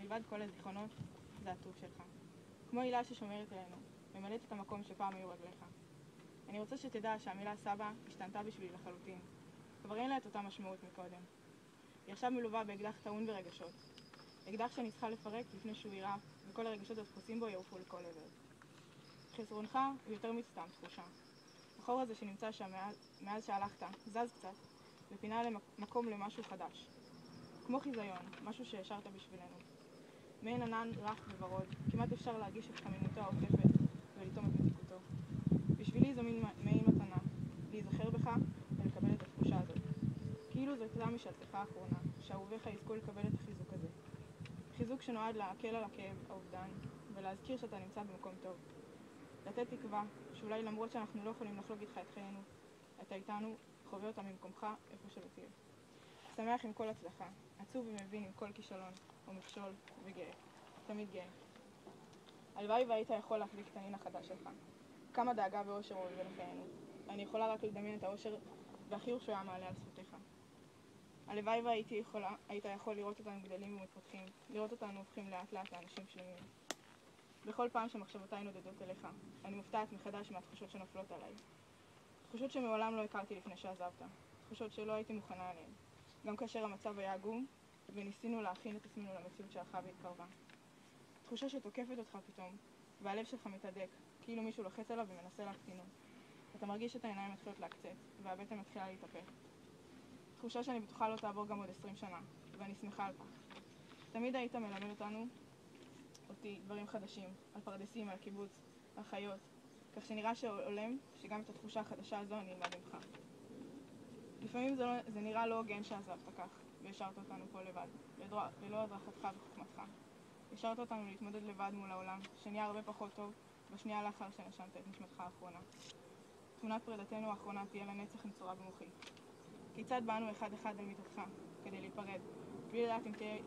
מלבד כל הזיכרונות, זה הטוב שלך. כמו הילה ששומרת עלינו, ממלאת את המקום שפעם היו רגליך. אני רוצה שתדע שהמילה סבא השתנתה בשבילי לחלוטין. כבר אין לה את אותה משמעות מקודם. היא עכשיו מלווה באקדח טעון ברגשות. אקדח שאני צריכה לפרק לפני שהוא יירה, וכל הרגשות הדחוסים בו יעופו לכל עבר. חסרונך הוא יותר מסתם תחושה. החור הזה שנמצא שם מאז שהלכת, זז קצת, ופינה מקום למשהו חדש. כמו חיזיון, משהו שהשארת בשבילנו. מעין ענן רך וורוד, כמעט אפשר להרגיש את חמימותו העוטפת ולטום את מתיקותו. בשבילי זו מעין מתנה, להיזכר בך ולקבל את התחושה הזאת. כאילו זו הייתה משאלתך האחרונה, שאהוביך יזכו לקבל את החיזוק הזה. חיזוק שנועד להקל על הכאב, האובדן, ולהזכיר שאתה נמצא במקום טוב. לתת תקווה, שאולי למרות שאנחנו לא יכולים לחלוק איתך את חיינו, אתה איתנו, חווה אותה ממקומך איפה שלא תהיה. שמח עם כל הצלחה, עצוב ומבין עם כל כישלון, או מכשול וגאה. תמיד גאה. הלוואי והיית יכול להחזיק את הנין החדש שלך. כמה דאגה ואושר הוא הביא לחיינו. אני יכולה רק לדמיין את האושר והחיוך שהוא היה מעלה על שפתיך. הלוואי והיית יכול לראות אותנו גדלים ומתפתחים, לראות אותנו הופכים לאט לאט לאנשים שלמים. בכל פעם שמחשבותיי נודדות אליך, אני מופתעת מחדש מהתחושות שנופלות עליי. תחושות שמעולם לא הכרתי לפני שעזבת, תחושות שלא הייתי מוכנה עליהן. גם כאשר המצב היה עגום, וניסינו להכין את עצמנו למציאות שהלכה והתקרבה. תחושה שתוקפת אותך פתאום, והלב שלך מתהדק, כאילו מישהו לוחץ עליו ומנסה להקטינו. אתה מרגיש את העיניים מתחילות להקצת, והבטן מתחילה להתהפך. תחושה שאני בטוחה לא תעבור גם עוד 20 שנה, ואני שמחה על כך. תמיד היית מלמד אותי דברים חדשים, על פרדסים, על קיבוץ, על חיות, כך שנראה שעולם שגם את התחושה החדשה הזו אני אלמד ממך. לפעמים זה נראה לא הוגן שעזבת כך, והשארת אותנו פה לבד, ללא הדרכתך וחוכמתך. השארת אותנו להתמודד לבד מול העולם, שנהיה הרבה פחות טוב, בשנייה לאחר שנשמת את נשמתך האחרונה. תמונת פרידתנו האחרונה תהיה לנצח נצורה במוחי. כיצד באנו אחד אחד על מיטתך, כדי להיפרד, בלי לדעת אם תהיה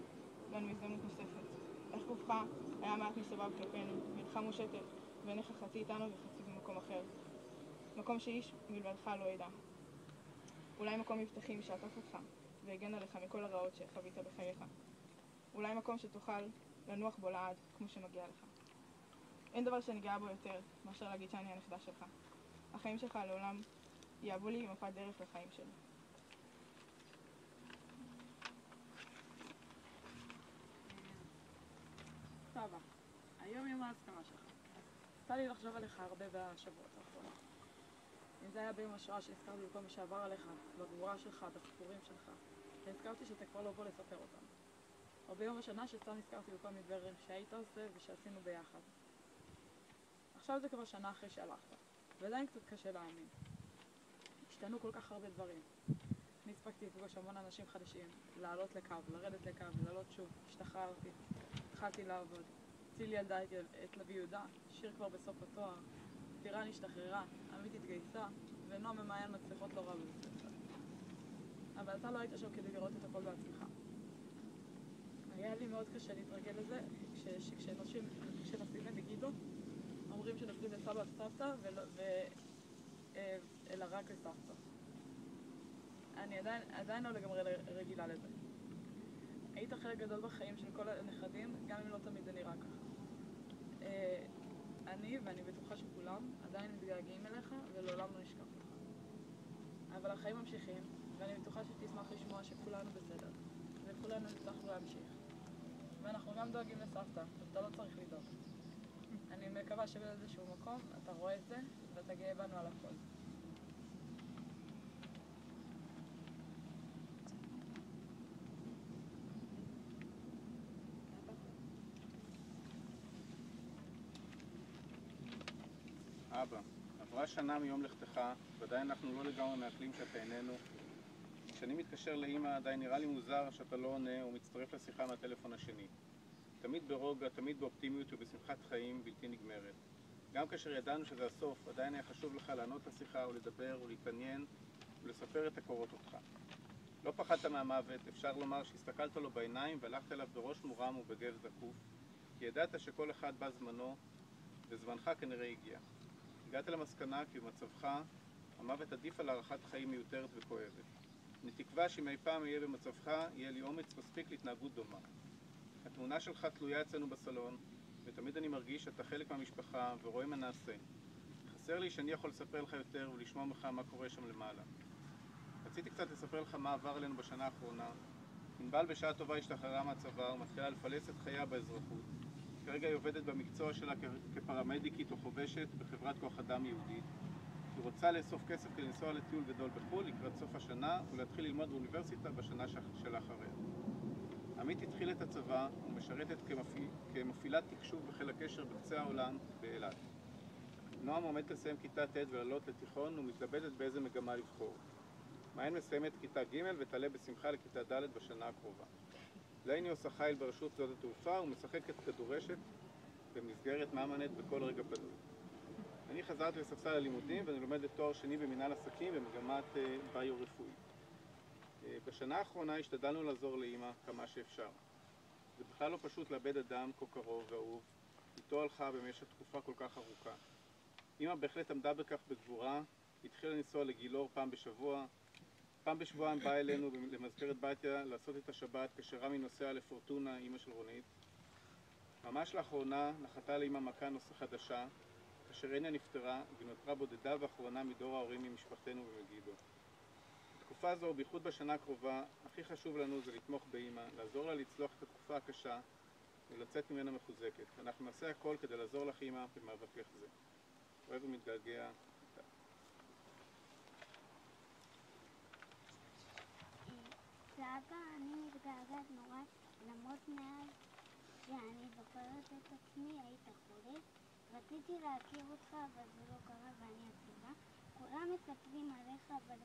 לנו הזדמנות נוספת. איך גופך היה מעט מסובב כלפינו, ידך מושטת, ועיניך חצי איתנו וחצי במקום אחר. מקום שאיש מלבדך לא ידע. אולי מקום מבטחים שעטף אותך, והגן עליך מכל הרעות שחווית בחייך. אולי מקום שתוכל לנוח בו לעד, כמו שמגיע לך. אין דבר שאני גאה בו יותר, מאשר להגיד שאני הנכדה שלך. החיים שלך לעולם יהוו לי מפת דרך לחיים שלי. סבא, היום יום ההסכמה שלך. יצא לי לחשוב עליך הרבה בשבועות האחרונים. אם זה היה ביום השואה שהזכרתי בכל מה שעבר עליך, בגבורה שלך, בסיפורים שלך, והזכרתי שאתה כבר לא בוא לספר אותם. או ביום השנה שסתם הזכרתי בכל מדבר שהיית עושה ושעשינו ביחד. עכשיו זה כבר שנה אחרי שהלכת, ועדיין קצת קשה להאמין. השתנו כל כך הרבה דברים. אני הספקתי לפגוש המון אנשים חדשים, לעלות לקו, לרדת לקו, לעלות שוב, השתחררתי, התחלתי לעבוד. ציל ילדה את לוי יהודה, שיר כבר בסוף התואר, פירן השתחררה, עמית התגייסה, ונועם ומעיין מצליחות לא רע בבית ספר. אבל אתה לא היית שם כדי לראות את הכל בעצמך. היה לי מאוד קשה להתרגל לזה, כשנוסעים למגידו, אומרים שנוסעים לסבא וסבתא, אלא רק לסבתא. אני עדיין לא לגמרי רגילה לזה. היית חלק גדול בחיים של כל הנכדים, גם אם לא תמיד זה נראה ככה. אני, ואני בטוחה שכולם, עדיין מתגעגעים אליך ולעולם לא נשכח אותך. אבל החיים ממשיכים, ואני בטוחה שתשמח לשמוע שכולנו בסדר, וכולנו נצטרכנו להמשיך. ואנחנו גם דואגים לסבתא, אתה לא צריך לדאוג. אני מקווה שבאיזשהו מקום אתה רואה את זה, ואתה גאה בנו על הכל. אבא, עברה שנה מיום לכתך, ועדיין אנחנו לא לגמרי מעכלים שאתה איננו. כשאני מתקשר לאמא, עדיין נראה לי מוזר שאתה לא עונה או מצטרף לשיחה מהטלפון השני. תמיד ברוגע, תמיד באופטימיות ובשמחת חיים בלתי נגמרת. גם כאשר ידענו שזה הסוף, עדיין היה חשוב לך לענות לשיחה ולדבר ולהתעניין ולספר את הקורות אותך. לא פחדת מהמוות, אפשר לומר שהסתכלת לו בעיניים והלכת אליו בראש מורם ובגב זקוף, כי ידעת שכל אחד בא זמנו, וזמנך כנראה הגיע. הגעת למסקנה כי במצבך המוות עדיף על הארכת חיים מיותרת וכואבת. אני תקווה שאם אי פעם יהיה במצבך, יהיה לי אומץ מספיק להתנהגות דומה. התמונה שלך תלויה אצלנו בסלון, ותמיד אני מרגיש שאתה חלק מהמשפחה ורואה מה נעשה. חסר לי שאני יכול לספר לך יותר ולשמוע ממך מה קורה שם למעלה. רציתי קצת לספר לך מה עבר עלינו בשנה האחרונה. ענבל בשעה טובה השתחררה מהצבא ומתחילה לפלס את חייה באזרחות. כרגע היא עובדת במקצוע שלה כפרמדיקית או חובשת בחברת כוח אדם יהודית. היא רוצה לאסוף כסף כדי לנסוע לטיול גדול בחו"ל לקראת סוף השנה ולהתחיל ללמוד באוניברסיטה בשנה שלאחריה. עמית התחיל את הצבא ומשרתת כמפעילת תקשוב בחיל הקשר בקצה העולם באילת. נועם עומדת לסיים כיתה ט' ולעלות לתיכון ומתלבטת באיזה מגמה לבחור. מעיין מסיימת כיתה ג' ותעלה בשמחה לכיתה ד' בשנה הקרובה. לייני עושה חיל ברשות שדות התעופה ומשחקת כדורשת במסגרת מאמנת בכל רגע פנוי. אני חזרתי לספסל הלימודים ואני לומדת תואר שני במנהל עסקים במגמת ביו-רפואי. בשנה האחרונה השתדלנו לעזור לאמא כמה שאפשר. זה בכלל לא פשוט לאבד אדם כה קרוב ואהוב, איתו הלכה במשך תקופה כל כך ארוכה. אמא בהחלט עמדה בכך בגבורה, התחילה לנסוע לגילור פעם בשבוע. פעם בשבועיים באה אלינו למזכרת בתיה לעשות את השבת כאשר רמי נוסע לפורטונה, אמא של רונית. ממש לאחרונה נחתה לאמא מכה חדשה, כאשר עיניה נפטרה ונותרה בודדה ואחרונה מדור ההורים ממשפחתנו במגידו. בתקופה זו, בייחוד בשנה הקרובה, הכי חשוב לנו זה לתמוך באמא, לעזור לה לצלוח את התקופה הקשה ולצאת ממנה מחוזקת. אנחנו נעשה הכל כדי לעזור לך אמא במאבקך זה. אוהב ומתגעגע. סבא, אני מתגעגעת נורא, למרות מאז שאני זוכרת את עצמי, היית חולה. רציתי להכיר אותך, אבל זה לא קרה ואני עצובה. כולם מספרים עליך, אבל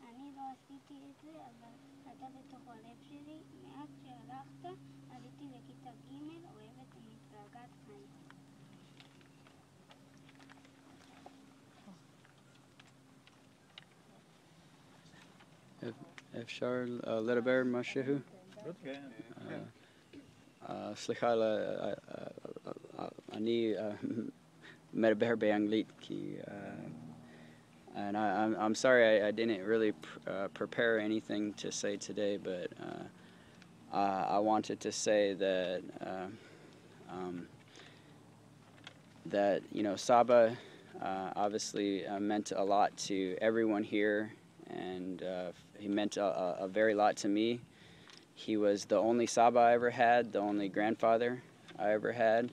אני לא עשיתי את זה, אבל אתה בתוך הלב שלי. מאז שהלכת, עליתי לכיתה ג', אוהבת ומתגעגעת חיים. אפשר לדבר משהו? סליחה, אני מדבר באנגלית כי and I'm sorry I didn't really prepare anything to say today, but I wanted to say that that Saba obviously meant a lot to everyone here, and he meant a very lot to me. He was the only Saba I ever had, the only grandfather I ever had,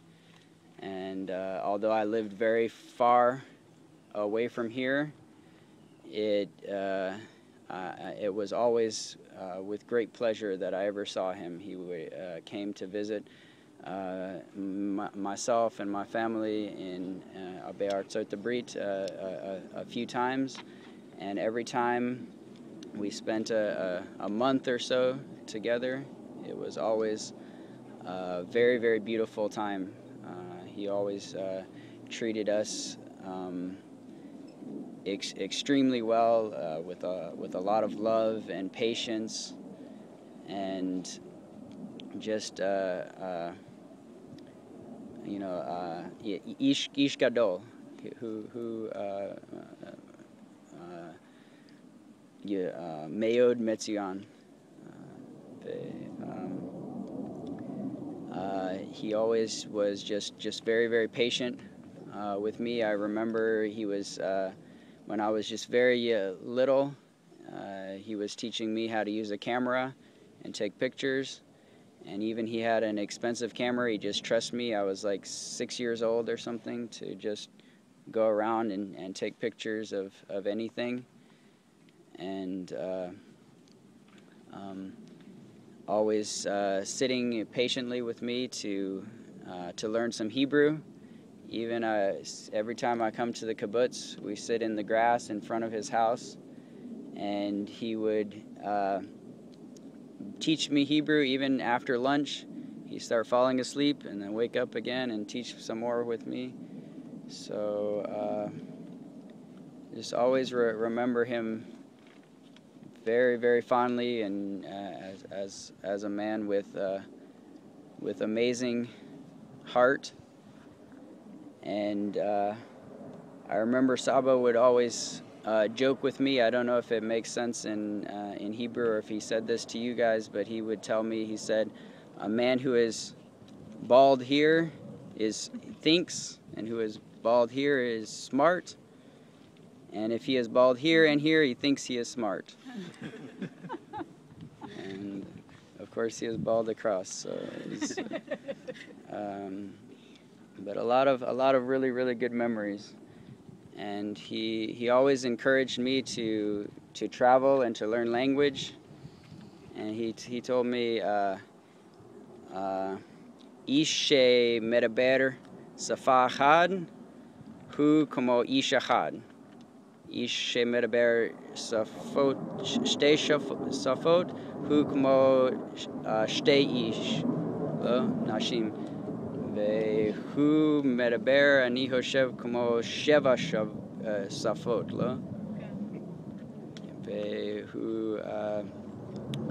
and although I lived very far away from here, it was always with great pleasure that I ever saw him. He came to visit myself and my family in Be'artzot Abrit a few times, and every time we spent a month or so together. It was always a very, very beautiful time. He always treated us extremely well, with a lot of love and patience, and just ish gadol, who Meod Metzion. He always was just very, very patient with me. I remember he was, when I was just very little, he was teaching me how to use a camera and take pictures. And even he had an expensive camera. He just trusted me. I was like 6 years old or something to just go around and take pictures of anything. And always sitting patiently with me to learn some Hebrew. Even every time I come to the kibbutz, we sit in the grass in front of his house, and he would teach me Hebrew even after lunch. He'd start falling asleep and then wake up again and teach some more with me. So just always remember him very, very fondly, and as a man with amazing heart. And I remember Saba would always joke with me. I don't know if it makes sense in Hebrew or if he said this to you guys, but he would tell me, he said, a man who is bald here thinks, and who is bald here is smart. And if he is bald here and here, he thinks he is smart. And of course, he is bald across. So he's, but a lot of really, really good memories. And he always encouraged me to travel and to learn language. And he told me, Ish medaber safa achad hu como ish achad. Ish medaber shtei safot hu como shtei ish. Nashim. והוא מדבר, אני חושב, כמו 7 שפות, לא? והוא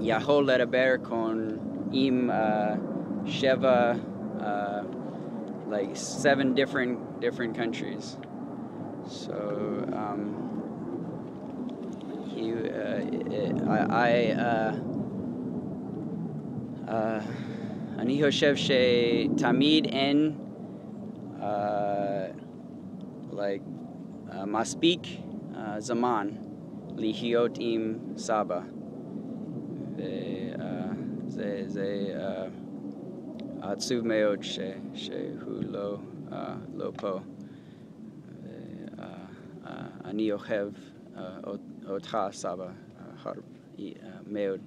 יכול לדבר עם 7, like 7 different countries. So אני חושב שתמיד אין מספיק זמן להיות עם סבא. וזה עצוב מאוד שהוא לא פה. אני אוהב אותך, סבא, מאוד.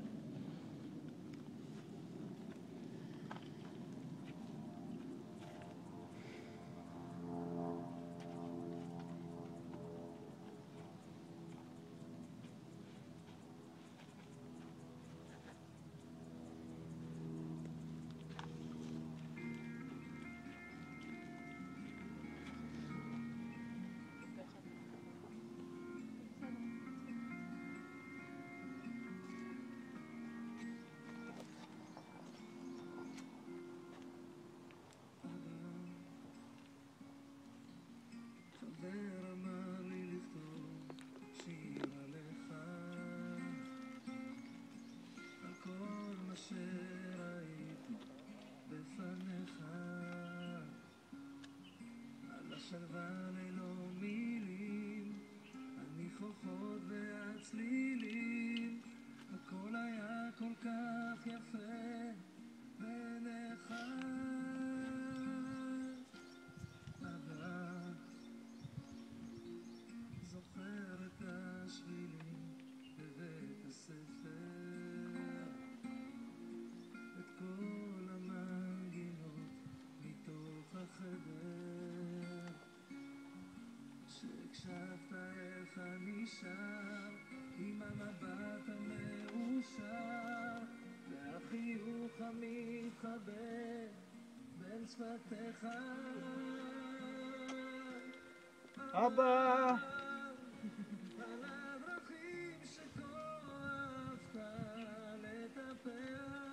שלווה ללא מילים, הניחוחות והצלילים, הכל היה כל כך יפה בעיניך. אבא, זוכר את השבילים בבית הספר, את כל המנגינות מתוך החדר, שהקשבת איך אני שר עם המבט המאושר והחיוך המתחבא בין שפתיך. אבא! על הדרכים שכה אהבת לטפח